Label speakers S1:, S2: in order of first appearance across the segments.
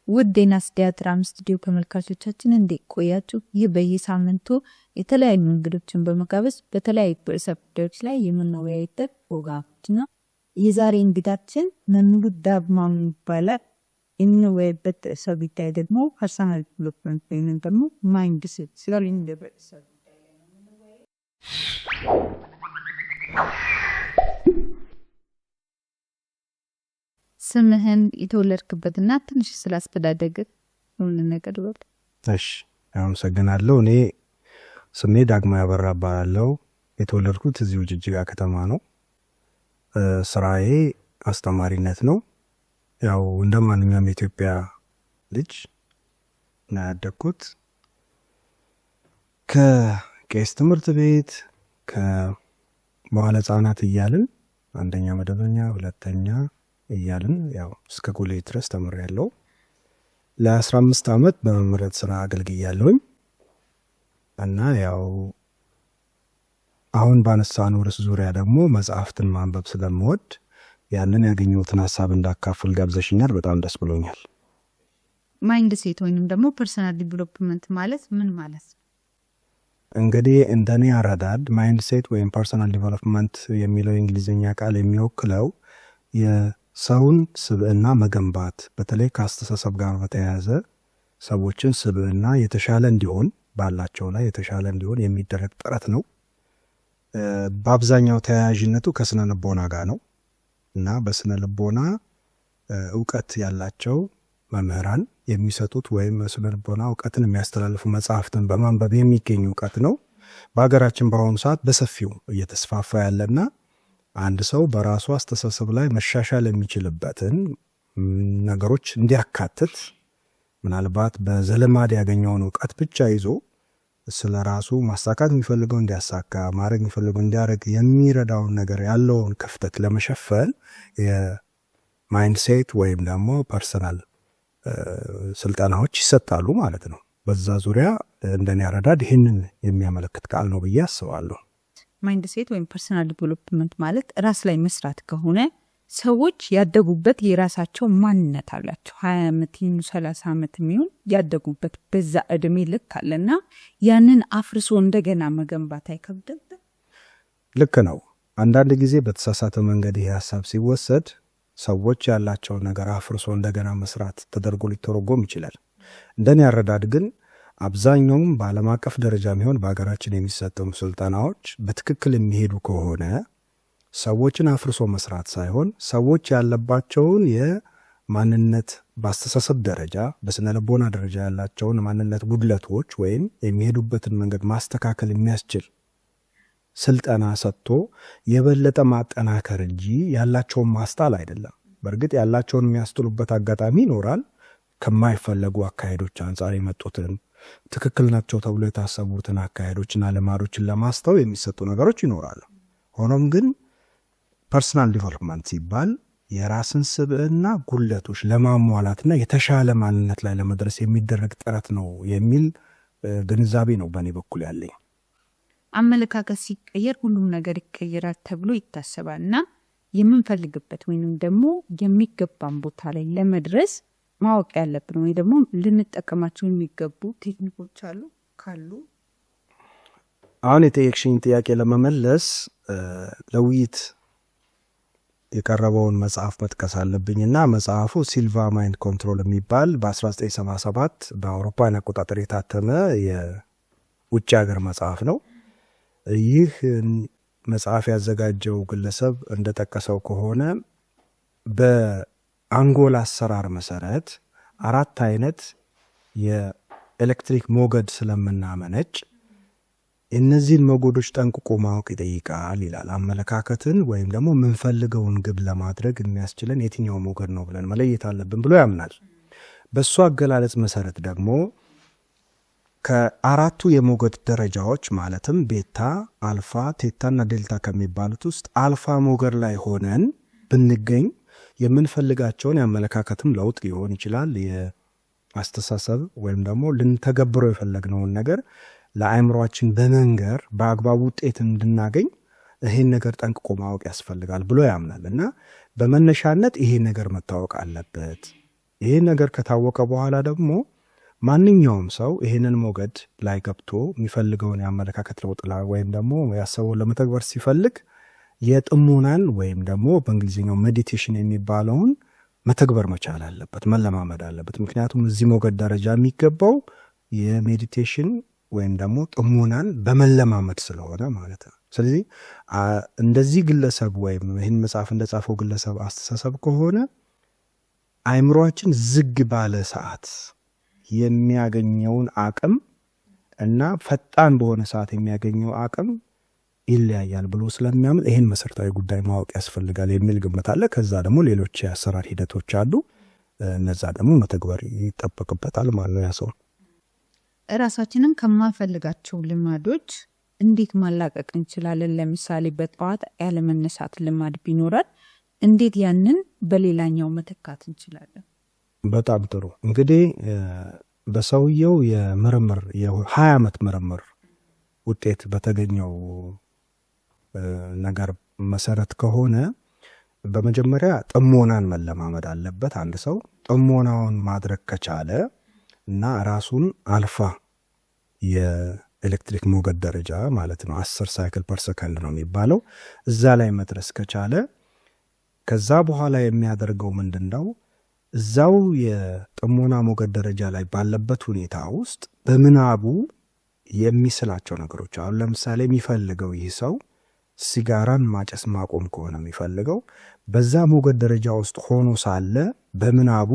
S1: ውዴናስ ቲያትራም ስቱዲዮ ተመልካቾቻችን እንዴት ቆያችሁ? ይህ በየሳምንቱ የተለያዩ እንግዶችን በመጋበዝ በተለያዩ ጉዳዮች ላይ የምንወያይበት ፕሮግራማችን ነው። የዛሬ እንግዳችን መምህር ዳግማዊ ይባላል። የምንወያይበት ርዕሰ ጉዳይ ደግሞ ፐርሰናል ዲቨሎፕመንት ወይም ደግሞ ማይንድ ሴት ሲሆን ርዕሰ ጉዳይ ላይ ነው የምንወያየው። ስምህን የተወለድክበትና ትንሽ ስላስተዳደግ ሁሉ ነገር ወጥ።
S2: እሺ አመሰግናለሁ። እኔ ስሜ ዳግማዊ አበራ እባላለሁ። የተወለድኩት እዚሁ ጅጅጋ ከተማ ነው። ስራዬ አስተማሪነት ነው። ያው እንደማንኛውም የኢትዮጵያ ልጅ ነው ያደግኩት። ከቄስ ትምህርት ቤት ከመዋዕለ ሕፃናት እያልን አንደኛ መደበኛ ሁለተኛ እያልን ያው እስከ ኮሌጅ ድረስ ተምሬያለሁ። ለ15 ዓመት በመምህርነት ስራ አገልግያለሁኝ እና ያው አሁን ባነሳነው ርዕስ ዙሪያ ደግሞ መጽሐፍትን ማንበብ ስለምወድ ያንን ያገኘሁትን ሀሳብ እንዳካፍል ጋብዘሽኛል። በጣም ደስ ብሎኛል።
S1: ማይንድ ሴት ወይንም ደግሞ ፐርሰናል ዲቨሎፕመንት ማለት ምን ማለት ነው?
S2: እንግዲህ እንደኔ አረዳድ ማይንድ ሴት ወይም ፐርሰናል ዲቨሎፕመንት የሚለው የእንግሊዝኛ ቃል የሚወክለው የሰውን ስብዕና መገንባት፣ በተለይ ከአስተሳሰብ ጋር በተያያዘ ሰዎችን ስብዕና የተሻለ እንዲሆን ባላቸው ላይ የተሻለ እንዲሆን የሚደረግ ጥረት ነው። በአብዛኛው ተያያዥነቱ ከስነ ልቦና ጋር ነው እና በስነ ልቦና እውቀት ያላቸው መምህራን የሚሰጡት ወይም በስነ ልቦና እውቀትን የሚያስተላልፉ መጽሐፍትን በማንበብ የሚገኝ እውቀት ነው። በሀገራችን በአሁኑ ሰዓት በሰፊው እየተስፋፋ ያለና አንድ ሰው በራሱ አስተሳሰብ ላይ መሻሻል የሚችልበትን ነገሮች እንዲያካትት፣ ምናልባት በዘልማድ ያገኘውን እውቀት ብቻ ይዞ ስለ ራሱ ማሳካት የሚፈልገው እንዲያሳካ፣ ማድረግ የሚፈልገው እንዲያደርግ የሚረዳውን ነገር ያለውን ክፍተት ለመሸፈን የማይንድ ሴት ወይም ደግሞ ፐርሰናል ስልጠናዎች ይሰጣሉ ማለት ነው። በዛ ዙሪያ እንደኔ አረዳድ ይህንን የሚያመለክት ቃል ነው ብዬ አስባለሁ።
S1: ማይንድ ሴት ወይም ፐርሰናል ዲቨሎፕመንት ማለት ራስ ላይ መስራት ከሆነ ሰዎች ያደጉበት የራሳቸው ማንነት አላቸው። 20 ዓመት 30 ዓመት የሚሆን ያደጉበት በዛ እድሜ ልክ አለና ያንን አፍርሶ እንደገና መገንባት አይከብድም?
S2: ልክ ነው። አንዳንድ ጊዜ በተሳሳተ መንገድ ይሄ ሀሳብ ሲወሰድ ሰዎች ያላቸውን ነገር አፍርሶ እንደገና መስራት ተደርጎ ሊተረጎም ይችላል። እንደኔ አረዳድ ግን አብዛኛውም በዓለም አቀፍ ደረጃ የሚሆን በሀገራችን የሚሰጠው ስልጠናዎች በትክክል የሚሄዱ ከሆነ ሰዎችን አፍርሶ መስራት ሳይሆን ሰዎች ያለባቸውን የማንነት በአስተሳሰብ ደረጃ በስነ ልቦና ደረጃ ያላቸውን ማንነት ጉድለቶች ወይም የሚሄዱበትን መንገድ ማስተካከል የሚያስችል ስልጠና ሰጥቶ የበለጠ ማጠናከር እንጂ ያላቸውን ማስጣል አይደለም። በእርግጥ ያላቸውን የሚያስጥሉበት አጋጣሚ ይኖራል። ከማይፈለጉ አካሄዶች አንጻር የመጡትን ትክክል ናቸው ተብሎ የታሰቡትን አካሄዶችና ልማዶችን ለማስተው የሚሰጡ ነገሮች ይኖራሉ። ሆኖም ግን ፐርሰናል ዲቨሎፕመንት ሲባል የራስን ስብዕና ጉድለቶች ለማሟላትና የተሻለ ማንነት ላይ ለመድረስ የሚደረግ ጥረት ነው የሚል ግንዛቤ ነው በእኔ በኩል ያለኝ።
S1: አመለካከት ሲቀየር ሁሉም ነገር ይቀየራል ተብሎ ይታሰባልና የምንፈልግበት ወይንም ደግሞ የሚገባን ቦታ ላይ ለመድረስ ማወቅ ያለብን ወይ ደግሞ ልንጠቀማቸው የሚገቡ ቴክኒኮች አሉ ካሉ
S2: አሁን የጠየቅሽኝ ጥያቄ ለመመለስ ለውይይት የቀረበውን መጽሐፍ መጥቀስ አለብኝና መጽሐፉ ሲልቫ ማይንድ ኮንትሮል የሚባል በ1977 በአውሮፓውያን አቆጣጠር የታተመ የውጭ ሀገር መጽሐፍ ነው። ይህ መጽሐፍ ያዘጋጀው ግለሰብ እንደጠቀሰው ከሆነ በአንጎል አሰራር መሰረት 4 አይነት የኤሌክትሪክ ሞገድ ስለምናመነጭ እነዚህን ሞገዶች ጠንቅቆ ማወቅ ይጠይቃል ይላል። አመለካከትን ወይም ደግሞ የምንፈልገውን ግብ ለማድረግ የሚያስችለን የትኛው ሞገድ ነው ብለን መለየት አለብን ብሎ ያምናል። በሱ አገላለጽ መሰረት ደግሞ ከ4ቱ የሞገድ ደረጃዎች ማለትም ቤታ፣ አልፋ፣ ቴታና ዴልታ ከሚባሉት ውስጥ አልፋ ሞገድ ላይ ሆነን ብንገኝ የምንፈልጋቸውን የአመለካከትም ለውጥ ሊሆን ይችላል፣ የአስተሳሰብ ወይም ደግሞ ልንተገብረው የፈለግነውን ነገር ለአእምሯችን በመንገር በአግባቡ ውጤት እንድናገኝ ይሄን ነገር ጠንቅቆ ማወቅ ያስፈልጋል ብሎ ያምናል እና በመነሻነት ይሄ ነገር መታወቅ አለበት ይህን ነገር ከታወቀ በኋላ ደግሞ ማንኛውም ሰው ይህንን ሞገድ ላይ ገብቶ የሚፈልገውን የአመለካከት ለውጥ ወይም ደግሞ ያሰበውን ለመተግበር ሲፈልግ የጥሞናን ወይም ደግሞ በእንግሊዝኛው ሜዲቴሽን የሚባለውን መተግበር መቻል አለበት፣ መለማመድ አለበት። ምክንያቱም እዚህ ሞገድ ደረጃ የሚገባው የሜዲቴሽን ወይም ደግሞ ጥሞናን በመለማመድ ስለሆነ ማለት ነው። ስለዚህ እንደዚህ ግለሰብ ወይም ይህን መጽሐፍ እንደጻፈው ግለሰብ አስተሳሰብ ከሆነ አእምሯችን ዝግ ባለ ሰዓት የሚያገኘውን አቅም እና ፈጣን በሆነ ሰዓት የሚያገኘው አቅም ይለያያል ብሎ ስለሚያምን ይህን መሰረታዊ ጉዳይ ማወቅ ያስፈልጋል የሚል ግምት አለ። ከዛ ደግሞ ሌሎች የአሰራር ሂደቶች አሉ። እነዛ ደግሞ መተግበር ይጠበቅበታል ማለት ነው። ያ ሰው
S1: ራሳችንን ከማንፈልጋቸው ልማዶች እንዴት ማላቀቅ እንችላለን? ለምሳሌ በጠዋት ያለመነሳት ልማድ ቢኖራል፣ እንዴት ያንን በሌላኛው መተካት እንችላለን?
S2: በጣም ጥሩ። እንግዲህ በሰውየው የምርምር የ20 ዓመት ምርምር ውጤት በተገኘው ነገር መሰረት ከሆነ በመጀመሪያ ጥሞናን መለማመድ አለበት። አንድ ሰው ጥሞናውን ማድረግ ከቻለ እና ራሱን አልፋ የኤሌክትሪክ ሞገድ ደረጃ ማለት ነው 10 ሳይክል ፐር ሰከንድ ነው የሚባለው፣ እዛ ላይ መድረስ ከቻለ ከዛ በኋላ የሚያደርገው ምንድን ነው? እዛው የጥሞና ሞገድ ደረጃ ላይ ባለበት ሁኔታ ውስጥ በምናቡ የሚስላቸው ነገሮች አሁን ለምሳሌ የሚፈልገው ይህ ሰው ሲጋራን ማጨስ ማቆም ከሆነ የሚፈልገው በዛ ሞገድ ደረጃ ውስጥ ሆኖ ሳለ በምናቡ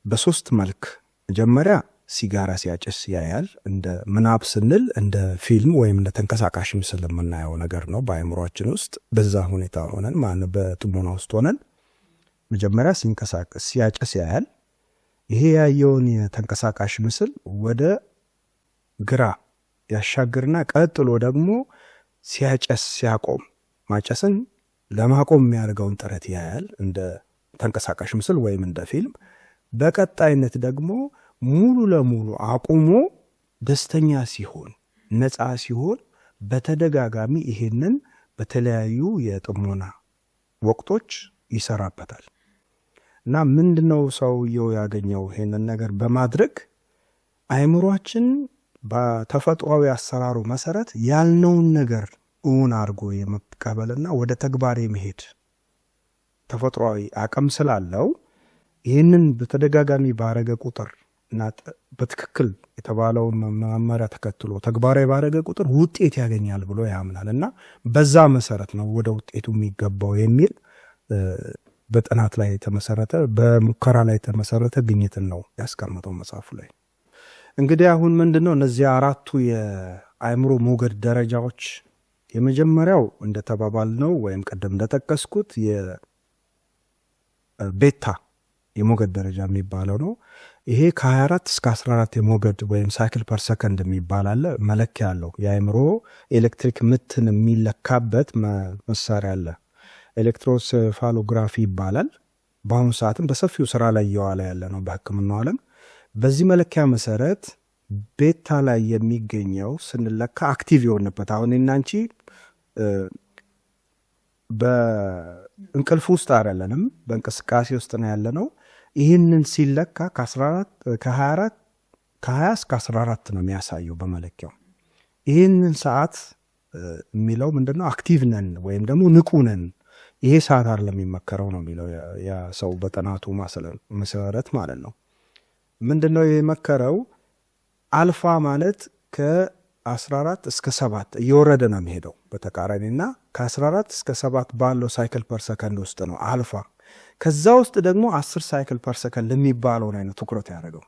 S2: በሶስት መልክ መጀመሪያ ሲጋራ ሲያጨስ ያያል። እንደ ምናብ ስንል እንደ ፊልም ወይም እንደ ተንቀሳቃሽ ምስል የምናየው ነገር ነው በአእምሯችን ውስጥ። በዛ ሁኔታ ሆነን ማለት በጥሞና ውስጥ ሆነን መጀመሪያ ሲንቀሳቀስ ሲያጨስ ያያል። ይሄ ያየውን የተንቀሳቃሽ ምስል ወደ ግራ ያሻግርና ቀጥሎ ደግሞ ሲያጨስ ሲያቆም ማጨስን ለማቆም የሚያደርገውን ጥረት ያያል እንደ ተንቀሳቃሽ ምስል ወይም እንደ ፊልም። በቀጣይነት ደግሞ ሙሉ ለሙሉ አቁሞ ደስተኛ ሲሆን ነፃ ሲሆን በተደጋጋሚ ይሄንን በተለያዩ የጥሞና ወቅቶች ይሰራበታል። እና ምንድነው ሰውየው ያገኘው? ይሄንን ነገር በማድረግ አእምሯችን በተፈጥሯዊ አሰራሩ መሰረት ያልነውን ነገር እውን አድርጎ የመቀበልና ወደ ተግባር የመሄድ ተፈጥሯዊ አቅም ስላለው ይህንን በተደጋጋሚ ባረገ ቁጥር እና በትክክል የተባለውን መመሪያ ተከትሎ ተግባራዊ ባረገ ቁጥር ውጤት ያገኛል ብሎ ያምናል። እና በዛ መሰረት ነው ወደ ውጤቱ የሚገባው የሚል በጥናት ላይ የተመሰረተ በሙከራ ላይ የተመሰረተ ግኝትን ነው ያስቀመጠው መጽሐፉ ላይ። እንግዲህ አሁን ምንድነው እነዚህ አራቱ የአእምሮ ሞገድ ደረጃዎች? የመጀመሪያው እንደተባባል ነው ወይም ቀደም እንደጠቀስኩት የቤታ የሞገድ ደረጃ የሚባለው ነው። ይሄ ከ24 እስከ 14 የሞገድ ወይም ሳይክል ፐር ሰከንድ የሚባል አለ፣ መለኪያ አለው። የአእምሮ ኤሌክትሪክ ምትን የሚለካበት መሳሪያ አለ፣ ኤሌክትሮሴፋሎግራፊ ይባላል። በአሁኑ ሰዓትም በሰፊው ስራ ላይ እየዋለ ያለ ነው በሕክምናው ዓለም። በዚህ መለኪያ መሰረት ቤታ ላይ የሚገኘው ስንለካ አክቲቭ የሆንበት አሁን እናንቺ በእንቅልፍ ውስጥ አይደለንም፣ በእንቅስቃሴ ውስጥ ነው ያለ ነው። ይህንን ሲለካ ከ20 እስከ 14 ነው የሚያሳየው በመለኪያው። ይህንን ሰዓት የሚለው ምንድነው? አክቲቭ ነን ወይም ደግሞ ንቁ ነን። ይሄ ሰዓት አይደለም የሚመከረው ነው የሚለው ያ ሰው በጥናቱ መሰረት ማለት ነው። ምንድነው የመከረው? አልፋ ማለት ከ14 እስከ 7 እየወረደ ነው የሚሄደው በተቃራኒና ከ14 እስከ 7 ባለው ሳይክል ፐር ሰከንድ ውስጥ ነው አልፋ። ከዛ ውስጥ ደግሞ 10 ሳይክል ፐር ሰከንድ የሚባለውን አይነት ትኩረት ያደረገው።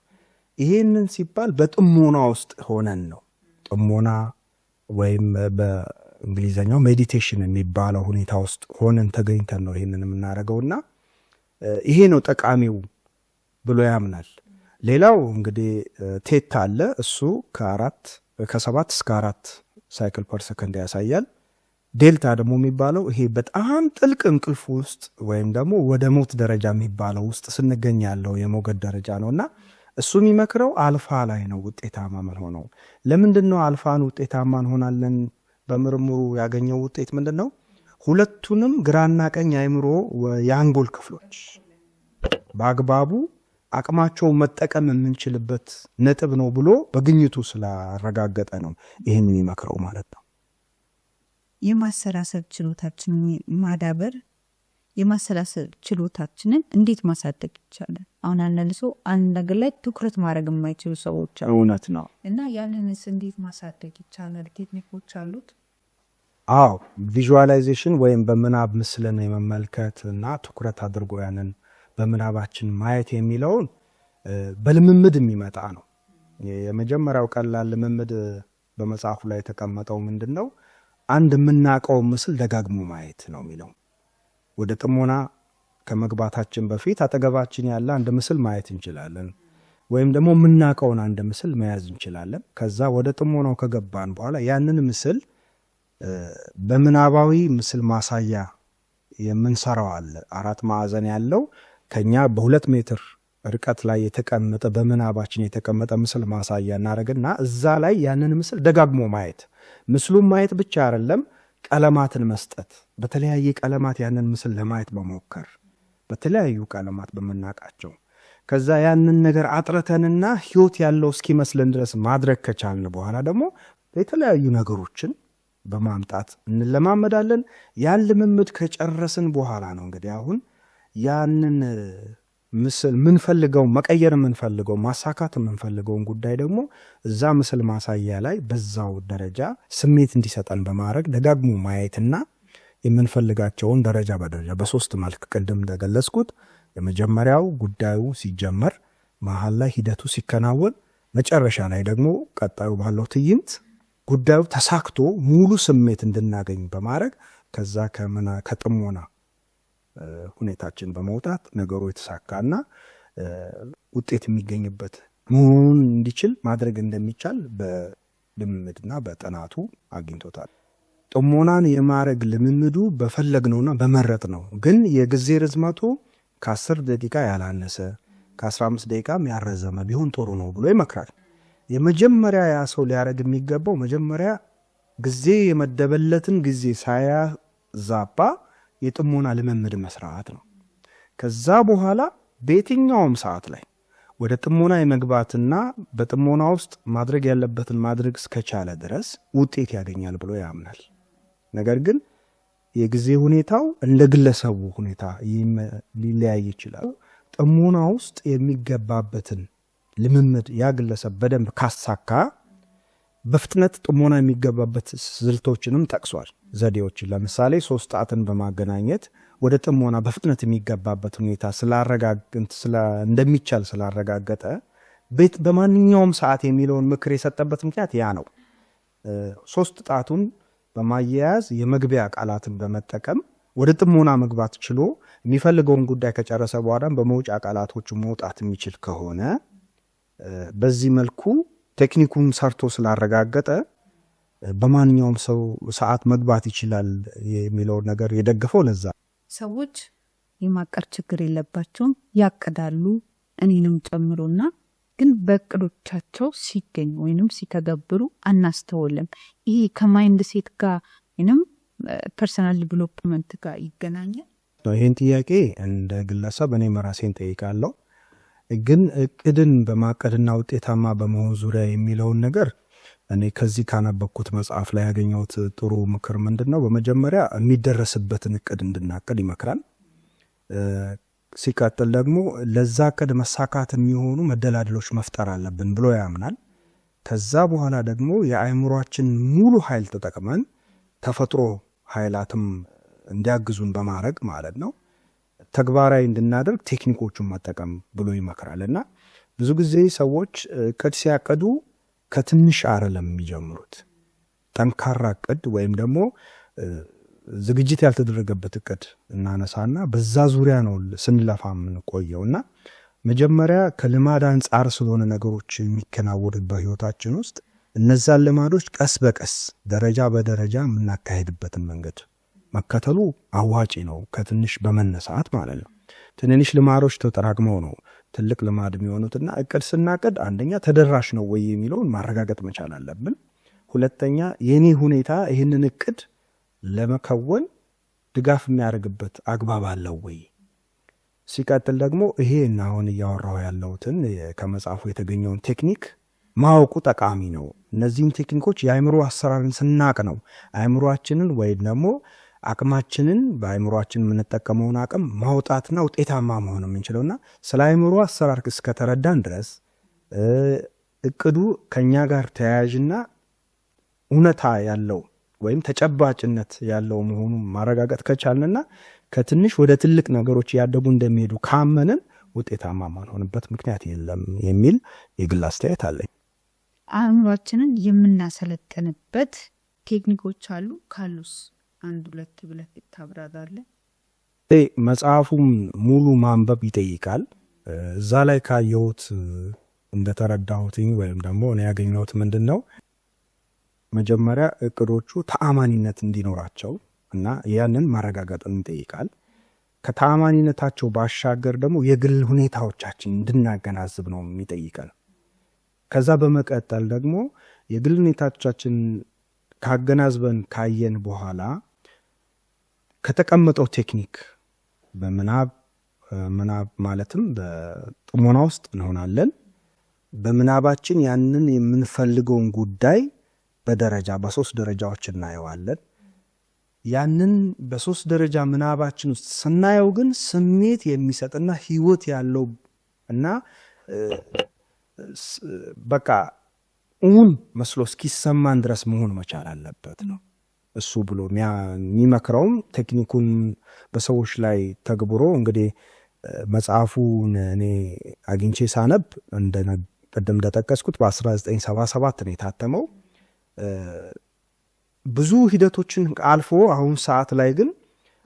S2: ይሄንን ሲባል በጥሞና ውስጥ ሆነን ነው። ጥሞና ወይም በእንግሊዝኛው ሜዲቴሽን የሚባለው ሁኔታ ውስጥ ሆነን ተገኝተን ነው ይሄንን የምናደርገውና ይሄ ነው ጠቃሚው ብሎ ያምናል። ሌላው እንግዲህ ቴታ አለ። እሱ ከ7 እስከ 4 ሳይክል ፐር ሰከንድ ያሳያል። ዴልታ ደግሞ የሚባለው ይሄ በጣም ጥልቅ እንቅልፍ ውስጥ ወይም ደግሞ ወደ ሞት ደረጃ የሚባለው ውስጥ ስንገኝ ያለው የሞገድ ደረጃ ነው እና እሱ የሚመክረው አልፋ ላይ ነው ውጤታማ የምንሆነው። ለምንድን ነው አልፋን ውጤታማ እንሆናለን? በምርምሩ ያገኘው ውጤት ምንድን ነው? ሁለቱንም ግራና ቀኝ አእምሮ የአንጎል ክፍሎች በአግባቡ አቅማቸውን መጠቀም የምንችልበት ነጥብ ነው ብሎ በግኝቱ ስላረጋገጠ ነው ይህን የሚመክረው ማለት ነው።
S1: የማሰላሰል ችሎታችንን ማዳበር፣ የማሰላሰል ችሎታችንን እንዴት ማሳደግ ይቻላል? አሁን አንዳንድ ሰው አንድ ነገር ላይ ትኩረት ማድረግ የማይችሉ ሰዎች አሉ።
S2: እውነት ነው።
S1: እና ያንንስ እንዴት ማሳደግ ይቻላል? ቴክኒኮች አሉት?
S2: አዎ፣ ቪዥዋላይዜሽን ወይም በምናብ ምስልን የመመልከት እና ትኩረት አድርጎ ያንን በምናባችን ማየት የሚለውን በልምምድ የሚመጣ ነው። የመጀመሪያው ቀላል ልምምድ በመጽሐፉ ላይ የተቀመጠው ምንድን ነው? አንድ የምናውቀው ምስል ደጋግሞ ማየት ነው የሚለው። ወደ ጥሞና ከመግባታችን በፊት አጠገባችን ያለ አንድ ምስል ማየት እንችላለን፣ ወይም ደግሞ የምናውቀውን አንድ ምስል መያዝ እንችላለን። ከዛ ወደ ጥሞናው ከገባን በኋላ ያንን ምስል በምናባዊ ምስል ማሳያ የምንሰራው አለ። 4 ማዕዘን ያለው ከኛ በ2 ሜትር ርቀት ላይ የተቀመጠ በምናባችን የተቀመጠ ምስል ማሳያ እናደርግና እዛ ላይ ያንን ምስል ደጋግሞ ማየት። ምስሉን ማየት ብቻ አይደለም፣ ቀለማትን መስጠት፣ በተለያየ ቀለማት ያንን ምስል ለማየት በሞከር በተለያዩ ቀለማት በመናቃቸው ከዛ ያንን ነገር አጥረተንና ህይወት ያለው እስኪመስለን ድረስ ማድረግ ከቻልን በኋላ ደግሞ የተለያዩ ነገሮችን በማምጣት እንለማመዳለን። ያን ልምምድ ከጨረስን በኋላ ነው እንግዲህ አሁን ያንን ምስል ምንፈልገው መቀየር ምንፈልገው ማሳካት ምንፈልገውን ጉዳይ ደግሞ እዛ ምስል ማሳያ ላይ በዛው ደረጃ ስሜት እንዲሰጠን በማድረግ ደጋግሞ ማየትና የምንፈልጋቸውን ደረጃ በደረጃ በ3 መልክ ቅድም እንደገለጽኩት የመጀመሪያው ጉዳዩ ሲጀመር፣ መሀል ላይ ሂደቱ ሲከናወን፣ መጨረሻ ላይ ደግሞ ቀጣዩ ባለው ትዕይንት ጉዳዩ ተሳክቶ ሙሉ ስሜት እንድናገኝ በማድረግ ከዛ ከጥሞና ሁኔታችን በመውጣት ነገሩ የተሳካና ውጤት የሚገኝበት መሆኑን እንዲችል ማድረግ እንደሚቻል በልምምድና በጥናቱ አግኝቶታል። ጥሞናን የማድረግ ልምምዱ በፈለግነውና በመረጥ ነው። ግን የጊዜ ርዝመቱ ከ10 ደቂቃ ያላነሰ ከ15 ደቂቃም ያረዘመ ቢሆን ጥሩ ነው ብሎ ይመክራል። የመጀመሪያ ያ ሰው ሊያደርግ የሚገባው መጀመሪያ ጊዜ የመደበለትን ጊዜ ሳያዛባ የጥሞና ልምምድ መስራት ነው። ከዛ በኋላ በየትኛውም ሰዓት ላይ ወደ ጥሞና የመግባትና በጥሞና ውስጥ ማድረግ ያለበትን ማድረግ እስከቻለ ድረስ ውጤት ያገኛል ብሎ ያምናል። ነገር ግን የጊዜ ሁኔታው እንደ ግለሰቡ ሁኔታ ሊለያይ ይችላል። ጥሞና ውስጥ የሚገባበትን ልምምድ ያ ግለሰብ በደንብ ካሳካ በፍጥነት ጥሞና የሚገባበት ስልቶችንም ጠቅሷል፣ ዘዴዎችን። ለምሳሌ 3 ጣትን በማገናኘት ወደ ጥሞና በፍጥነት የሚገባበት ሁኔታ እንደሚቻል ስላረጋገጠ በማንኛውም ሰዓት የሚለውን ምክር የሰጠበት ምክንያት ያ ነው። 3 ጣቱን በማያያዝ የመግቢያ ቃላትን በመጠቀም ወደ ጥሞና መግባት ችሎ የሚፈልገውን ጉዳይ ከጨረሰ በኋላ በመውጫ ቃላቶቹ መውጣት የሚችል ከሆነ በዚህ መልኩ ቴክኒኩን ሰርቶ ስላረጋገጠ በማንኛውም ሰው ሰዓት መግባት ይችላል የሚለውን ነገር የደገፈው ለዛ።
S1: ሰዎች የማቀር ችግር የለባቸውም፣ ያቅዳሉ፣ እኔንም ጨምሮና ግን በእቅዶቻቸው ሲገኙ ወይንም ሲተገብሩ አናስተውልም። ይሄ ከማይንድ ሴት ጋር ወይንም ፐርሰናል ዲቨሎፕመንት ጋር ይገናኛል።
S2: ይህን ጥያቄ እንደ ግለሰብ እኔ ራሴን ጠይቃለሁ። ግን እቅድን በማቀድና ውጤታማ በመሆን ዙሪያ የሚለውን ነገር እኔ ከዚህ ካነበብኩት መጽሐፍ ላይ ያገኘሁት ጥሩ ምክር ምንድን ነው? በመጀመሪያ የሚደረስበትን እቅድ እንድናቅድ ይመክራል። ሲቀጥል ደግሞ ለዛ እቅድ መሳካት የሚሆኑ መደላድሎች መፍጠር አለብን ብሎ ያምናል። ከዛ በኋላ ደግሞ የአእምሯችን ሙሉ ኃይል ተጠቅመን ተፈጥሮ ኃይላትም እንዲያግዙን በማድረግ ማለት ነው ተግባራዊ እንድናደርግ ቴክኒኮቹን መጠቀም ብሎ ይመክራል። እና ብዙ ጊዜ ሰዎች እቅድ ሲያቀዱ ከትንሽ አይደለም የሚጀምሩት። ጠንካራ እቅድ ወይም ደግሞ ዝግጅት ያልተደረገበት እቅድ እናነሳና በዛ ዙሪያ ነው ስንለፋ የምንቆየው። እና መጀመሪያ ከልማድ አንጻር ስለሆነ ነገሮች የሚከናወኑት በህይወታችን ውስጥ እነዛን ልማዶች ቀስ በቀስ ደረጃ በደረጃ የምናካሄድበትን መንገድ መከተሉ አዋጪ ነው፣ ከትንሽ በመነሳት ማለት ነው። ትንንሽ ልማዶች ተጠራቅመው ነው ትልቅ ልማድ የሚሆኑትና እቅድ ስናቅድ አንደኛ ተደራሽ ነው ወይ የሚለውን ማረጋገጥ መቻል አለብን። ሁለተኛ የኔ ሁኔታ ይህንን እቅድ ለመከወን ድጋፍ የሚያደርግበት አግባብ አለው ወይ? ሲቀጥል ደግሞ ይሄን አሁን እያወራው ያለውትን ከመጽሐፉ የተገኘውን ቴክኒክ ማወቁ ጠቃሚ ነው። እነዚህም ቴክኒኮች የአእምሮ አሰራርን ስናቅ ነው አእምሮአችንን ወይም ደግሞ አቅማችንን በአእምሮአችን የምንጠቀመውን አቅም ማውጣትና ውጤታማ መሆን የምንችለውና ስለ አእምሮ አሰራር እስከተረዳን ድረስ እቅዱ ከኛ ጋር ተያያዥና እውነታ ያለው ወይም ተጨባጭነት ያለው መሆኑን ማረጋገጥ ከቻልንና ከትንሽ ወደ ትልቅ ነገሮች ያደጉ እንደሚሄዱ ካመንን ውጤታማ ማንሆንበት ምክንያት የለም የሚል የግል አስተያየት አለኝ።
S1: አእምሯችንን የምናሰለጥንበት ቴክኒኮች አሉ? ካሉስ አንድ ሁለት ብለህ ታብራራለህ?
S2: መጽሐፉም ሙሉ ማንበብ ይጠይቃል። እዛ ላይ ካየሁት እንደተረዳሁት ወይም ደግሞ እኔ ያገኘሁት ምንድን ነው፣ መጀመሪያ እቅዶቹ ተአማኒነት እንዲኖራቸው እና ያንን ማረጋገጥን ይጠይቃል። ከተአማኒነታቸው ባሻገር ደግሞ የግል ሁኔታዎቻችን እንድናገናዝብ ነው የሚጠይቀን። ከዛ በመቀጠል ደግሞ የግል ሁኔታዎቻችን ካገናዝበን ካየን በኋላ ከተቀመጠው ቴክኒክ በምናብ ማለትም በጥሞና ውስጥ እንሆናለን። በምናባችን ያንን የምንፈልገውን ጉዳይ በደረጃ በ3 ደረጃዎች እናየዋለን። ያንን በ3 ደረጃ ምናባችን ውስጥ ስናየው ግን ስሜት የሚሰጥና ህይወት ያለው እና በቃ እውን መስሎ እስኪሰማን ድረስ መሆን መቻል አለበት ነው እሱ ብሎ የሚመክረውም ቴክኒኩን በሰዎች ላይ ተግብሮ እንግዲህ መጽሐፉን እኔ አግኝቼ ሳነብ ቀደም እንደጠቀስኩት በ1977 ነው የታተመው። ብዙ ሂደቶችን አልፎ አሁን ሰዓት ላይ ግን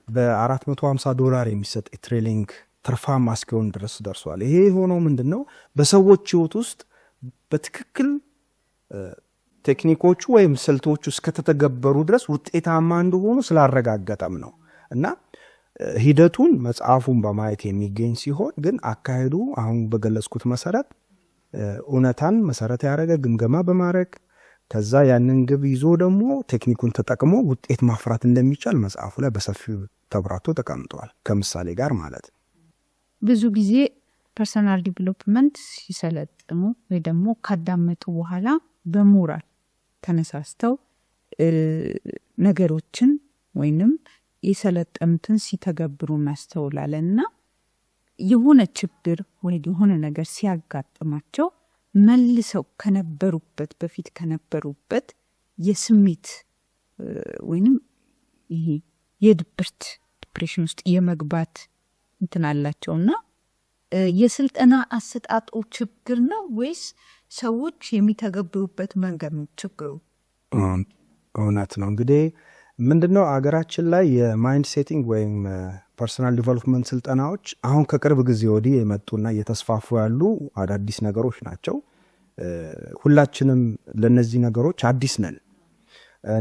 S2: $450 የሚሰጥ የትሬኒንግ ትርፋማ እስኪሆን ድረስ ደርሷል። ይሄ የሆነው ምንድን ነው? በሰዎች ህይወት ውስጥ በትክክል ቴክኒኮቹ ወይም ስልቶቹ እስከተተገበሩ ድረስ ውጤታማ እንደሆኑ ስላረጋገጠም ነው። እና ሂደቱን መጽሐፉን በማየት የሚገኝ ሲሆን ግን አካሄዱ አሁን በገለጽኩት መሰረት እውነታን መሰረት ያደረገ ግምገማ በማድረግ ከዛ ያንን ግብ ይዞ ደግሞ ቴክኒኩን ተጠቅሞ ውጤት ማፍራት እንደሚቻል መጽሐፉ ላይ በሰፊው ተብራርቶ ተቀምጧል፣ ከምሳሌ ጋር ማለት።
S1: ብዙ ጊዜ ፐርሰናል ዲቨሎፕመንት ሲሰለጥኑ ወይ ደግሞ ካዳመጡ በኋላ በሞራል ተነሳስተው ነገሮችን ወይንም የሰለጠኑትን ሲተገብሩ እናስተውላለን እና የሆነ ችግር ወይ የሆነ ነገር ሲያጋጥማቸው መልሰው ከነበሩበት በፊት ከነበሩበት የስሜት ወይንም ይሄ የድብርት ዲፕሬሽን ውስጥ የመግባት እንትን አላቸውና የስልጠና አሰጣጡ ችግር ነው ወይስ ሰዎች የሚተገብሩበት መንገድ ነው ችግሩ?
S2: እውነት ነው። እንግዲህ ምንድነው አገራችን ላይ የማይንድ ሴቲንግ ወይም ፐርሰናል ዲቨሎፕመንት ስልጠናዎች አሁን ከቅርብ ጊዜ ወዲህ የመጡና እየተስፋፉ ያሉ አዳዲስ ነገሮች ናቸው። ሁላችንም ለነዚህ ነገሮች አዲስ ነን።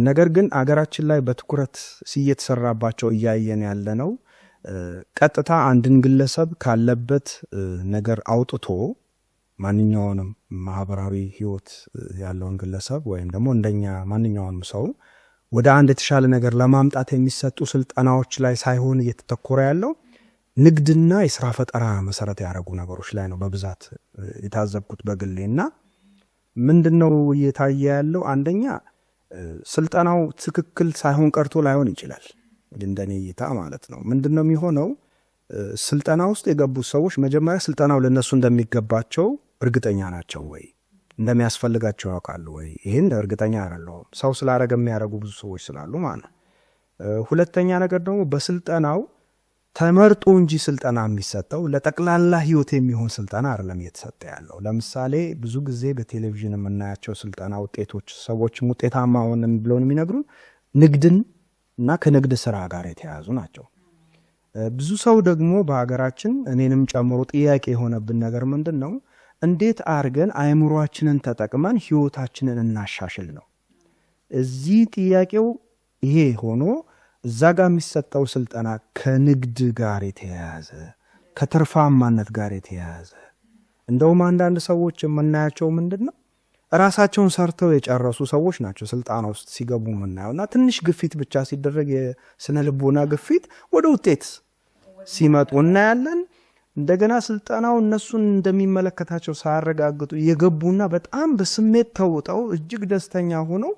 S2: ነገር ግን አገራችን ላይ በትኩረት እየተሰራባቸው እያየን ያለ ነው። ቀጥታ አንድን ግለሰብ ካለበት ነገር አውጥቶ ማንኛውንም ማህበራዊ ህይወት ያለውን ግለሰብ ወይም ደግሞ እንደኛ ማንኛውንም ሰው ወደ አንድ የተሻለ ነገር ለማምጣት የሚሰጡ ስልጠናዎች ላይ ሳይሆን እየተተኮረ ያለው ንግድና የስራ ፈጠራ መሰረት ያደረጉ ነገሮች ላይ ነው በብዛት የታዘብኩት በግሌና ምንድነው እየታየ ያለው? አንደኛ ስልጠናው ትክክል ሳይሆን ቀርቶ ላይሆን ይችላል፣ እንደኔ እይታ ማለት ነው። ምንድነው የሚሆነው? ስልጠና ውስጥ የገቡ ሰዎች መጀመሪያ ስልጠናው ለነሱ እንደሚገባቸው እርግጠኛ ናቸው ወይ? እንደሚያስፈልጋቸው ያውቃሉ ወይ? ይህን እርግጠኛ አይደለሁም። ሰው ስላደረገ የሚያደርጉ ብዙ ሰዎች ስላሉ ማለት ነው። ሁለተኛ ነገር ደግሞ በስልጠናው ተመርጦ እንጂ ስልጠና የሚሰጠው ለጠቅላላ ህይወት የሚሆን ስልጠና አይደለም እየተሰጠ ያለው። ለምሳሌ ብዙ ጊዜ በቴሌቪዥን የምናያቸው ስልጠና ውጤቶች ሰዎችም ውጤታማ ሆነን ብለውን የሚነግሩን ንግድን እና ከንግድ ስራ ጋር የተያያዙ ናቸው። ብዙ ሰው ደግሞ በሀገራችን እኔንም ጨምሮ ጥያቄ የሆነብን ነገር ምንድን ነው? እንዴት አድርገን አእምሯችንን ተጠቅመን ህይወታችንን እናሻሽል ነው። እዚህ ጥያቄው ይሄ ሆኖ እዛ ጋር የሚሰጠው ስልጠና ከንግድ ጋር የተያያዘ ከትርፋማነት ጋር የተያያዘ እንደውም አንዳንድ ሰዎች የምናያቸው ምንድን ነው ራሳቸውን ሰርተው የጨረሱ ሰዎች ናቸው ስልጠና ውስጥ ሲገቡ የምናየው እና ትንሽ ግፊት ብቻ ሲደረግ የስነ ልቦና ግፊት ወደ ውጤት ሲመጡ እናያለን። እንደገና ስልጠናው እነሱን እንደሚመለከታቸው ሳያረጋግጡ የገቡና በጣም በስሜት ተውጠው እጅግ ደስተኛ ሆነው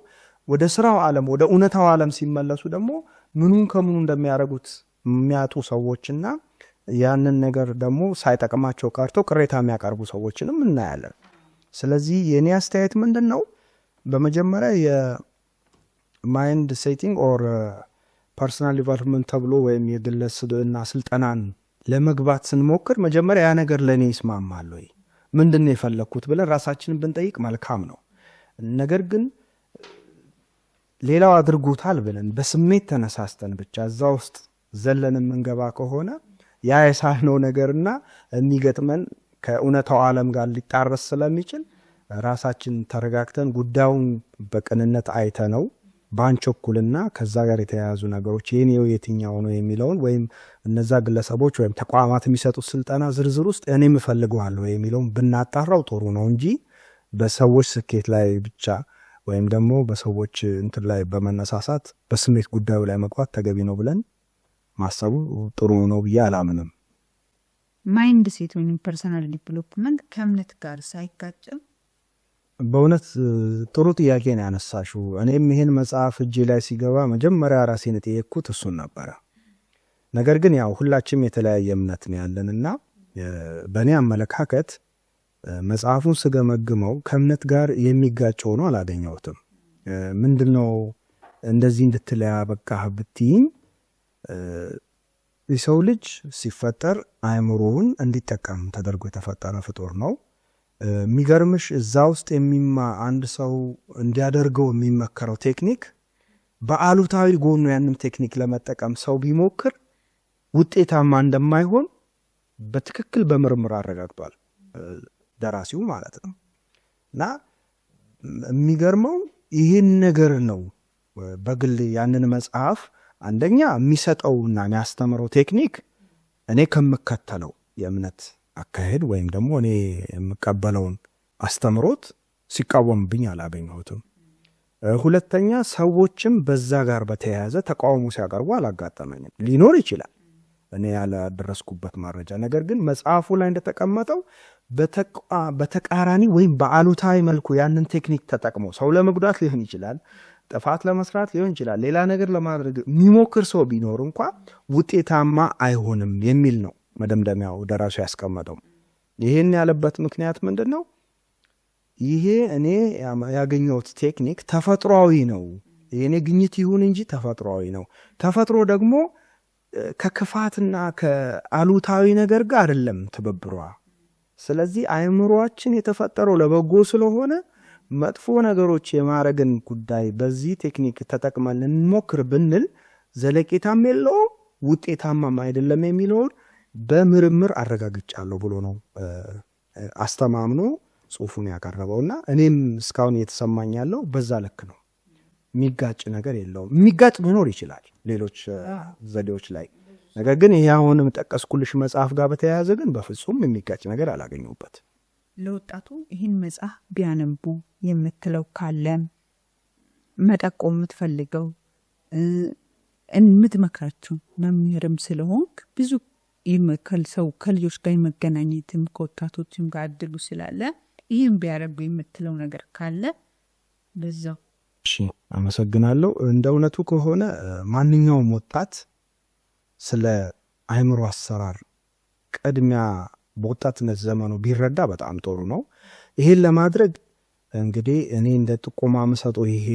S2: ወደ ስራው ዓለም ወደ እውነታው ዓለም ሲመለሱ ደግሞ ምኑን ከምኑ እንደሚያደርጉት የሚያጡ ሰዎችና ያንን ነገር ደግሞ ሳይጠቅማቸው ቀርቶ ቅሬታ የሚያቀርቡ ሰዎችንም እናያለን። ስለዚህ የኔ አስተያየት ምንድን ነው? በመጀመሪያ የማይንድ ሴቲንግ ኦር ፐርሰናል ዲቨሎፕመንት ተብሎ ወይም የግለሰብና ስልጠናን ለመግባት ስንሞክር መጀመሪያ ያ ነገር ለእኔ ይስማማል ወይ፣ ምንድን ነው የፈለግኩት ብለን ራሳችንን ብንጠይቅ መልካም ነው። ነገር ግን ሌላው አድርጎታል ብለን በስሜት ተነሳስተን ብቻ እዛ ውስጥ ዘለን የምንገባ ከሆነ ያ የሳልነው ነገርና የሚገጥመን ከእውነታው ዓለም ጋር ሊጣረስ ስለሚችል ራሳችን ተረጋግተን ጉዳዩን በቅንነት አይተነው ባንቸኩልና ከዛ ጋር የተያያዙ ነገሮች የኔው የትኛው ነው የሚለውን ወይም እነዛ ግለሰቦች ወይም ተቋማት የሚሰጡት ስልጠና ዝርዝር ውስጥ እኔም እፈልገዋለሁ የሚለውን ብናጣራው ጥሩ ነው እንጂ በሰዎች ስኬት ላይ ብቻ ወይም ደግሞ በሰዎች እንትን ላይ በመነሳሳት በስሜት ጉዳዩ ላይ መግባት ተገቢ ነው ብለን ማሰቡ ጥሩ ነው ብዬ አላምንም።
S1: ማይንድ ሴት ወይም ፐርሰናል ዲቨሎፕመንት ከእምነት ጋር ሳይጋጭም?
S2: በእውነት ጥሩ ጥያቄ ነው ያነሳሽው። እኔም ይህን መጽሐፍ እጄ ላይ ሲገባ መጀመሪያ ራሴን የጠየቅኩት እሱን ነበረ። ነገር ግን ያው ሁላችንም የተለያየ እምነት ነው ያለንና በእኔ አመለካከት መጽሐፉን ስገመግመው ከእምነት ጋር የሚጋጭ ሆኖ አላገኘሁትም። ምንድነው እንደዚህ እንድትለያ በቃ ብትይኝ፣ የሰው ልጅ ሲፈጠር አእምሮውን እንዲጠቀም ተደርጎ የተፈጠረ ፍጡር ነው። የሚገርምሽ እዛ ውስጥ አንድ ሰው እንዲያደርገው የሚመከረው ቴክኒክ በአሉታዊ ጎኑ ያንም ቴክኒክ ለመጠቀም ሰው ቢሞክር ውጤታማ እንደማይሆን በትክክል በምርምር አረጋግጧል ደራሲው ማለት ነው። እና የሚገርመው ይህን ነገር ነው በግል ያንን መጽሐፍ አንደኛ የሚሰጠውና የሚያስተምረው ቴክኒክ እኔ ከምከተለው የእምነት አካሄድ ወይም ደግሞ እኔ የምቀበለውን አስተምሮት ሲቃወምብኝ አላገኘሁትም። ሁለተኛ ሰዎችም በዛ ጋር በተያያዘ ተቃውሞ ሲያቀርቡ አላጋጠመኝም። ሊኖር ይችላል እኔ ያላደረስኩበት መረጃ። ነገር ግን መጽሐፉ ላይ እንደተቀመጠው በተቃራኒ ወይም በአሉታዊ መልኩ ያንን ቴክኒክ ተጠቅሞ ሰው ለመጉዳት ሊሆን ይችላል፣ ጥፋት ለመስራት ሊሆን ይችላል፣ ሌላ ነገር ለማድረግ የሚሞክር ሰው ቢኖር እንኳ ውጤታማ አይሆንም የሚል ነው መደምደሚያው ደራሱ ያስቀመጠው። ይህን ያለበት ምክንያት ምንድን ነው? ይሄ እኔ ያገኘሁት ቴክኒክ ተፈጥሯዊ ነው። የኔ ግኝት ይሁን እንጂ ተፈጥሯዊ ነው። ተፈጥሮ ደግሞ ከክፋትና ከአሉታዊ ነገር ጋር አይደለም ትብብሯ። ስለዚህ አእምሮአችን የተፈጠረው ለበጎ ስለሆነ መጥፎ ነገሮች የማረግን ጉዳይ በዚህ ቴክኒክ ተጠቅመን እንሞክር ብንል ዘለቄታም የለውም ውጤታማም አይደለም የሚለውን በምርምር አረጋግጫለሁ ብሎ ነው አስተማምኖ ጽሁፉን ያቀረበውና እኔም እስካሁን እየተሰማኝ ያለው በዛ ልክ ነው። የሚጋጭ ነገር የለውም። የሚጋጭ ሊኖር ይችላል ሌሎች ዘዴዎች ላይ። ነገር ግን ይህ አሁንም ጠቀስኩልሽ መጽሐፍ ጋር በተያያዘ ግን በፍጹም የሚጋጭ ነገር አላገኘሁበት።
S1: ለወጣቱ ይህን መጽሐፍ ቢያነቡ የምትለው ካለ መጠቆም የምትፈልገው የምትመክራቸው መምህርም ስለሆንክ ብዙ ሰው ከልጆች ጋር የመገናኘትም ከወጣቶችም ጋር እድሉ ስላለ ይህም ቢያረጉ የምትለው ነገር ካለ በዛው።
S2: እሺ፣ አመሰግናለሁ። እንደ እውነቱ ከሆነ ማንኛውም ወጣት ስለ አእምሮ አሰራር ቅድሚያ በወጣትነት ዘመኑ ቢረዳ በጣም ጥሩ ነው። ይሄን ለማድረግ እንግዲህ እኔ እንደ ጥቆማ የምሰጠው ይሄ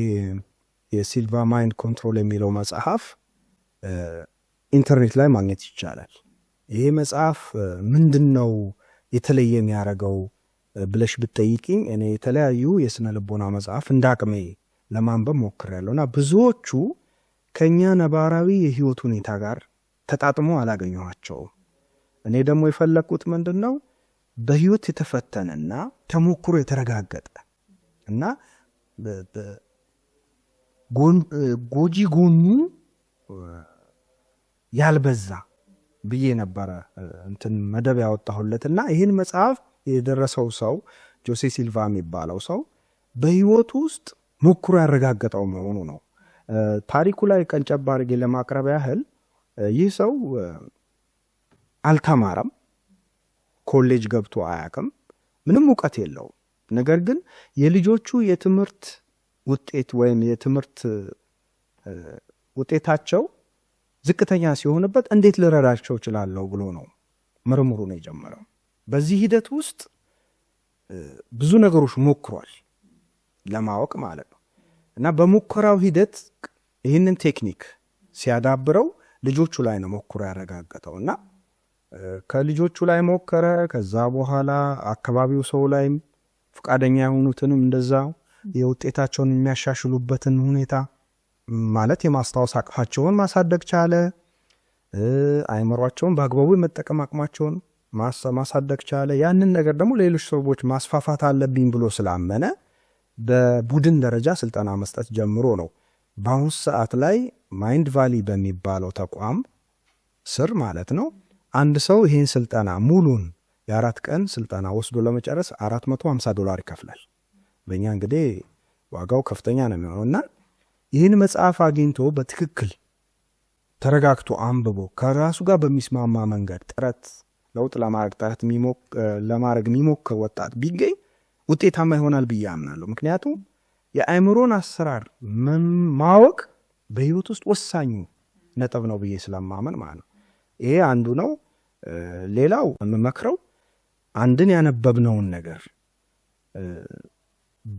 S2: የሲልቫ ማይንድ ኮንትሮል የሚለው መጽሐፍ ኢንተርኔት ላይ ማግኘት ይቻላል። ይሄ መጽሐፍ ምንድን ነው የተለየ የሚያደርገው ብለሽ ብትጠይቂኝ እኔ የተለያዩ የስነ ልቦና መጽሐፍ እንዳቅሜ ለማንበብ ሞክሬያለሁና ብዙዎቹ ከኛ ነባራዊ የህይወት ሁኔታ ጋር ተጣጥሞ አላገኘኋቸውም። እኔ ደግሞ የፈለኩት ምንድን ነው በህይወት የተፈተነና ተሞክሮ የተረጋገጠ እና ጎጂ ጎኑ ያልበዛ ብዬ ነበረ እንትን መደብ ያወጣሁለትና ይህን መጽሐፍ የደረሰው ሰው ጆሴ ሲልቫ የሚባለው ሰው በህይወቱ ውስጥ ሞክሮ ያረጋገጠው መሆኑ ነው። ታሪኩ ላይ ቀንጨብ አድርጌ ለማቅረብ ያህል ይህ ሰው አልተማረም፣ ኮሌጅ ገብቶ አያውቅም፣ ምንም እውቀት የለውም። ነገር ግን የልጆቹ የትምህርት ውጤት ወይም የትምህርት ውጤታቸው ዝቅተኛ ሲሆንበት እንዴት ልረዳቸው እችላለሁ ብሎ ነው ምርምሩን የጀመረው። በዚህ ሂደት ውስጥ ብዙ ነገሮች ሞክሯል ለማወቅ ማለት ነው። እና በሙከራው ሂደት ይህንን ቴክኒክ ሲያዳብረው ልጆቹ ላይ ነው ሞክሮ ያረጋገጠው። እና ከልጆቹ ላይ ሞከረ። ከዛ በኋላ አካባቢው ሰው ላይም ፈቃደኛ የሆኑትንም እንደዛው የውጤታቸውን የሚያሻሽሉበትን ሁኔታ ማለት የማስታወስ አቅማቸውን ማሳደግ ቻለ። አይምሯቸውን በአግባቡ የመጠቀም አቅማቸውን ማሳደግ ቻለ። ያንን ነገር ደግሞ ሌሎች ሰዎች ማስፋፋት አለብኝ ብሎ ስላመነ በቡድን ደረጃ ስልጠና መስጠት ጀምሮ ነው በአሁኑ ሰዓት ላይ ማይንድ ቫሊ በሚባለው ተቋም ስር ማለት ነው አንድ ሰው ይህን ስልጠና ሙሉን የ4 ቀን ስልጠና ወስዶ ለመጨረስ $450 ይከፍላል። በእኛ እንግዲህ ዋጋው ከፍተኛ ነው የሚሆነው። እና ይህን መጽሐፍ አግኝቶ በትክክል ተረጋግቶ አንብቦ ከራሱ ጋር በሚስማማ መንገድ ለውጥ ለማድረግ የሚሞክር ወጣት ቢገኝ ውጤታማ ይሆናል ብዬ አምናለሁ። ምክንያቱም የአእምሮን አሰራር ማወቅ በህይወት ውስጥ ወሳኙ ነጥብ ነው ብዬ ስለማመን ማለት ነው። ይሄ አንዱ ነው። ሌላው የምመክረው አንድን ያነበብነውን ነገር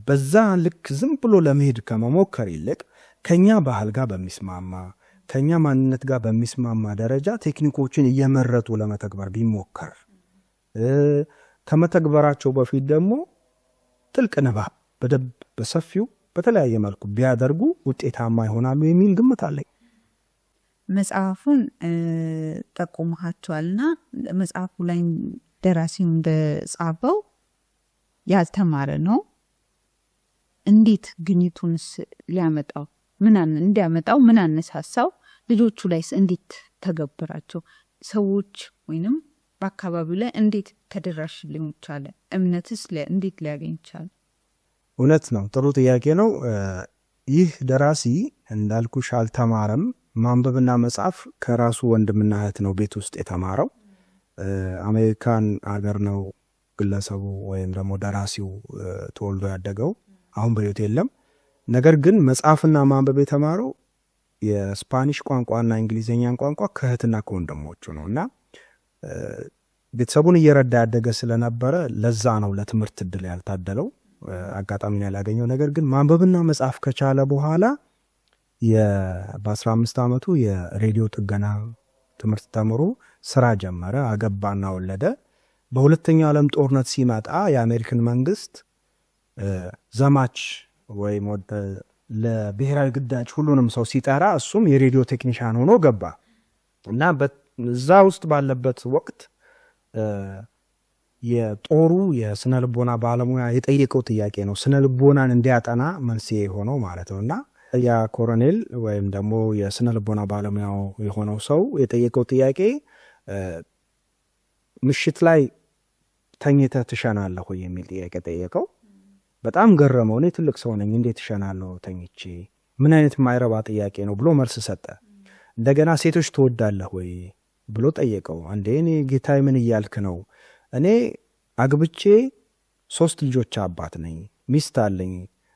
S2: በዛ ልክ ዝም ብሎ ለመሄድ ከመሞከር ይልቅ ከኛ ባህል ጋር በሚስማማ ከኛ ማንነት ጋር በሚስማማ ደረጃ ቴክኒኮችን እየመረጡ ለመተግበር ቢሞከር፣ ከመተግበራቸው በፊት ደግሞ ጥልቅ ንባብ በደንብ በሰፊው በተለያየ መልኩ ቢያደርጉ ውጤታማ ይሆናሉ የሚል ግምት አለኝ።
S1: መጽሐፉን ጠቁመሃቸዋልና መጽሐፉ ላይ ደራሲው እንደጻፈው ያልተማረ ነው። እንዴት ግኝቱንስ ሊያመጣው እንዲያመጣው ምን አነሳሳው? ልጆቹ ላይስ እንዴት ተገብራቸው? ሰዎች ወይንም በአካባቢው ላይ እንዴት ተደራሽ ሊሆን ቻለ? እምነትስ እንዴት ሊያገኝ ቻለ?
S2: እውነት ነው። ጥሩ ጥያቄ ነው። ይህ ደራሲ እንዳልኩሽ አልተማረም። ማንበብና መጻፍ ከራሱ ወንድምና እህት ነው ቤት ውስጥ የተማረው። አሜሪካን አገር ነው ግለሰቡ ወይም ደግሞ ደራሲው ተወልዶ ያደገው። አሁን በሕይወት የለም። ነገር ግን መጻፍና ማንበብ የተማረው የስፓኒሽ ቋንቋና እንግሊዝኛን ቋንቋ ከእህትና ከወንድሞቹ ነው። እና ቤተሰቡን እየረዳ ያደገ ስለነበረ ለዛ ነው ለትምህርት እድል ያልታደለው፣ አጋጣሚ ያላገኘው። ነገር ግን ማንበብና መጻፍ ከቻለ በኋላ በ15 ዓመቱ የሬዲዮ ጥገና ትምህርት ተምሮ ስራ ጀመረ። አገባና ወለደ። በሁለተኛው ዓለም ጦርነት ሲመጣ የአሜሪካን መንግስት ዘማች ወይም ለብሔራዊ ግዳጅ ሁሉንም ሰው ሲጠራ እሱም የሬዲዮ ቴክኒሻን ሆኖ ገባ እና እዛ ውስጥ ባለበት ወቅት የጦሩ የስነ ልቦና ባለሙያ የጠየቀው ጥያቄ ነው ስነ ልቦናን እንዲያጠና መንስኤ ሆነው ማለት ነው። እና ያ ኮሎኔል ወይም ደግሞ የስነ ልቦና ባለሙያው የሆነው ሰው የጠየቀው ጥያቄ ምሽት ላይ ተኝተህ ትሸናለህ ወይ የሚል ጥያቄ ጠየቀው። በጣም ገረመው። እኔ ትልቅ ሰው ነኝ እንዴት እሸናለሁ ተኝቼ? ምን አይነት ማይረባ ጥያቄ ነው ብሎ መልስ ሰጠ። እንደገና ሴቶች ትወዳለህ ወይ ብሎ ጠየቀው። አንዴ እኔ ጌታዬ ምን እያልክ ነው? እኔ አግብቼ 3 ልጆች አባት ነኝ፣ ሚስት አለኝ።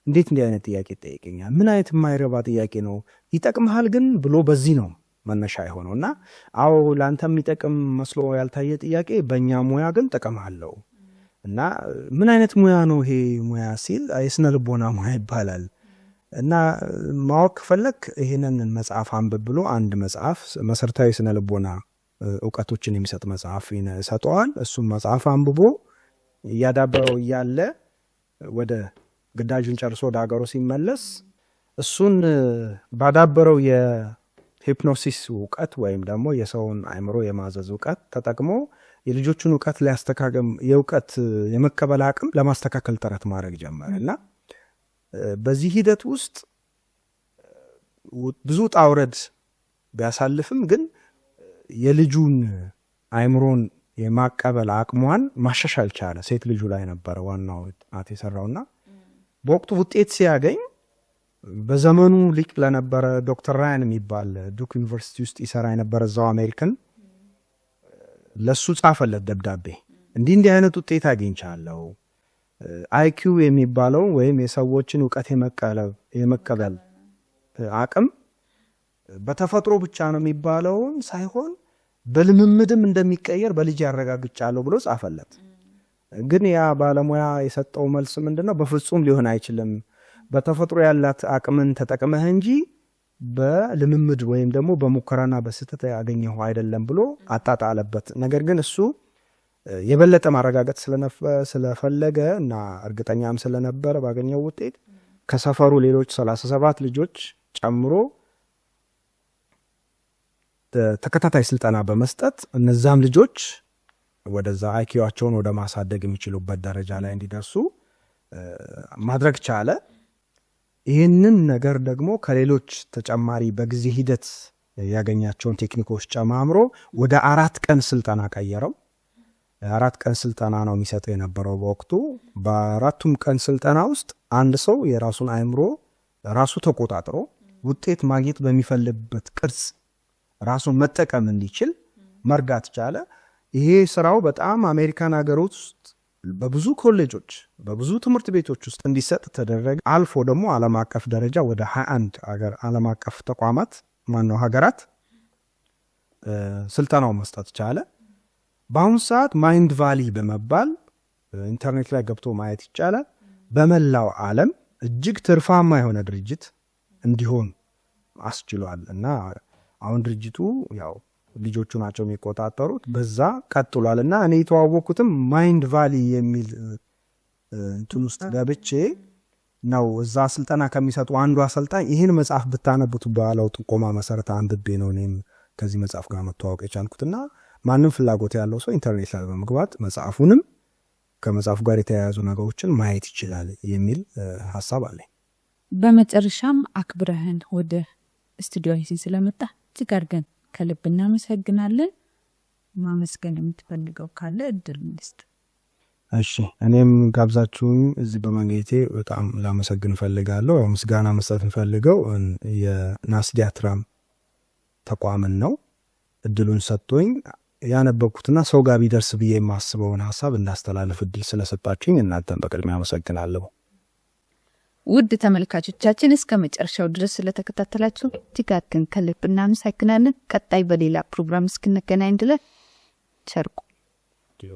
S2: እንዴት እንዲህ አይነት ጥያቄ ጠይቀኛል? ምን አይነት ማይረባ ጥያቄ ነው? ይጠቅምሃል ግን ብሎ በዚህ ነው መነሻ የሆነው። እና አዎ ለአንተ የሚጠቅም መስሎ ያልታየ ጥያቄ በእኛ ሙያ ግን ጠቀምሃለሁ። እና ምን አይነት ሙያ ነው ይሄ ሙያ ሲል የስነ ልቦና ሙያ ይባላል። እና ማወቅ ከፈለክ ይሄንን መጽሐፍ አንብብ ብሎ አንድ መጽሐፍ መሰረታዊ ስነ ልቦና እውቀቶችን የሚሰጥ መጽሐፍ ይሰጠዋል። እሱም መጽሐፍ አንብቦ እያዳበረው እያለ ወደ ግዳጁን ጨርሶ ወደ ሀገሩ ሲመለስ እሱን ባዳበረው የሂፕኖሲስ እውቀት ወይም ደግሞ የሰውን አእምሮ የማዘዝ እውቀት ተጠቅሞ የልጆቹን እውቀት የእውቀት የመቀበል አቅም ለማስተካከል ጥረት ማድረግ ጀመረ። እና በዚህ ሂደት ውስጥ ብዙ ጣውረድ ቢያሳልፍም ግን የልጁን አእምሮን የማቀበል አቅሟን ማሻሻል ቻለ። ሴት ልጁ ላይ ነበረ ዋናው ጥናት የሰራውና በወቅቱ ውጤት ሲያገኝ በዘመኑ ሊቅ ለነበረ ዶክተር ራያን የሚባል ዱክ ዩኒቨርሲቲ ውስጥ ይሰራ የነበረ እዛው አሜሪካን ለሱ ጻፈለት ደብዳቤ። እንዲህ አይነት ውጤት አግኝቻለሁ። አይኪው የሚባለው ወይም የሰዎችን እውቀት የመቀበል አቅም በተፈጥሮ ብቻ ነው የሚባለውን ሳይሆን በልምምድም እንደሚቀየር በልጅ ያረጋግጫለሁ ብሎ ጻፈለት። ግን ያ ባለሙያ የሰጠው መልስ ምንድነው? በፍጹም ሊሆን አይችልም፣ በተፈጥሮ ያላት አቅምን ተጠቅመህ እንጂ በልምምድ ወይም ደግሞ በሙከራና በስህተት ያገኘው አይደለም ብሎ አጣጣለበት። ነገር ግን እሱ የበለጠ ማረጋገጥ ስለፈለገ እና እርግጠኛም ስለነበረ ባገኘው ውጤት ከሰፈሩ ሌሎች 37 ልጆች ጨምሮ ተከታታይ ስልጠና በመስጠት እነዛም ልጆች ወደዛ አይኪዋቸውን ወደ ማሳደግ የሚችሉበት ደረጃ ላይ እንዲደርሱ ማድረግ ቻለ። ይህንን ነገር ደግሞ ከሌሎች ተጨማሪ በጊዜ ሂደት ያገኛቸውን ቴክኒኮች ጨማምሮ ወደ 4 ቀን ስልጠና ቀየረው። 4 ቀን ስልጠና ነው የሚሰጠው የነበረው በወቅቱ። በ4ቱም ቀን ስልጠና ውስጥ አንድ ሰው የራሱን አእምሮ ራሱ ተቆጣጥሮ ውጤት ማግኘት በሚፈልግበት ቅርጽ ራሱን መጠቀም እንዲችል መርዳት ቻለ። ይሄ ስራው በጣም አሜሪካን ሀገር ውስጥ በብዙ ኮሌጆች በብዙ ትምህርት ቤቶች ውስጥ እንዲሰጥ ተደረገ። አልፎ ደግሞ ዓለም አቀፍ ደረጃ ወደ 21 ዓለም አቀፍ ተቋማት ሀገራት ስልጠናው መስጠት ቻለ። በአሁኑ ሰዓት ማይንድ ቫሊ በመባል ኢንተርኔት ላይ ገብቶ ማየት ይቻላል። በመላው ዓለም እጅግ ትርፋማ የሆነ ድርጅት እንዲሆን አስችሏል እና አሁን ድርጅቱ ያው ልጆቹ ናቸው የሚቆጣጠሩት፣ በዛ ቀጥሏል። እና እኔ የተዋወቅኩትም ማይንድ ቫሊ የሚል እንትን ውስጥ ገብቼ ነው። እዛ ስልጠና ከሚሰጡ አንዱ አሰልጣኝ ይህን መጽሐፍ ብታነቡት ባለው ጥቆማ መሰረት አንብቤ ነው እኔም ከዚህ መጽሐፍ ጋር መተዋወቅ የቻልኩትና ማንም ፍላጎት ያለው ሰው ኢንተርኔት ላይ በመግባት መጽሐፉንም ከመጽሐፉ ጋር የተያያዙ ነገሮችን ማየት ይችላል የሚል ሀሳብ አለኝ።
S1: በመጨረሻም አክብረህን ወደ ስቱዲዮ ስለመጣ እጅግ አድርገን ከልብ እናመሰግናለን። ማመስገን የምትፈልገው ካለ እድል እንስጥ።
S2: እሺ፣ እኔም ጋብዛችሁኝ እዚህ በመገኘቴ በጣም ላመሰግን ፈልጋለሁ። ምስጋና መስጠት ፈልገው የናስዲያትራም ተቋምን ነው እድሉን ሰጥቶኝ ያነበብኩትና ሰው ጋር ቢደርስ ብዬ የማስበውን ሀሳብ እንዳስተላልፍ እድል ስለሰጣችሁኝ እናንተን በቅድሚያ አመሰግናለሁ።
S1: ውድ ተመልካቾቻችን እስከ መጨረሻው ድረስ ስለተከታተላችሁ እጅግ አድርገን ከልብ እናመሰግናለን። ቀጣይ በሌላ ፕሮግራም እስክንገናኝ ድረስ ቸር ቆዩ።